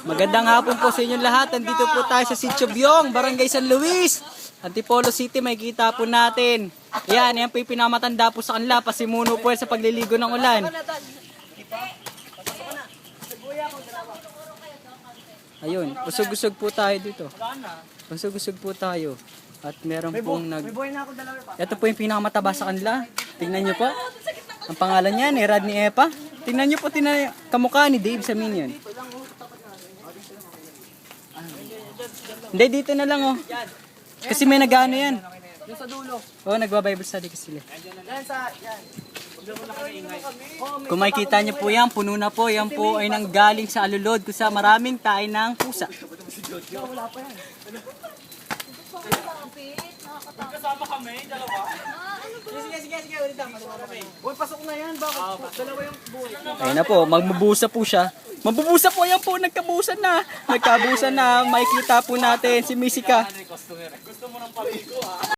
Magandang hapon po sa inyong lahat. Nandito po tayo sa Sitio Biong, Barangay San Luis, Antipolo City. Makikita po natin. Yan po yung pinamatanda po sa kanila. Pasimuno po yan sa pagliligo ng ulan. Ayun, usog-usog po tayo dito. Usog-usog po tayo. At meron pong Ito po yung pinakamataba sa kanila. Tingnan nyo po. Ang pangalan niya ni Rodney Epa. Tingnan nyo po, kamukha ni Dave sa Minion. Hindi, dito na lang oh. Kasi may nag-ano yan. Yung sa dulo. Oo, nagba-Bible study kasi sila. Yan sa, yan. Kung makikita niyo po yan, puno na po. Yan po ay nanggaling sa alulod kung sa maraming tayo ng pusa. Wala pa yan. Kasama kami, dalawa. Sige, ulit lang. Uy, pasok na yan. Bakit? Dalawa yung buhay. Ayun na po, magbubusa po siya. Mabubusa po yan po, nagkabusan na. Nagkabusan na, makikita po natin si Misika. Gusto mo ng paligo, ha?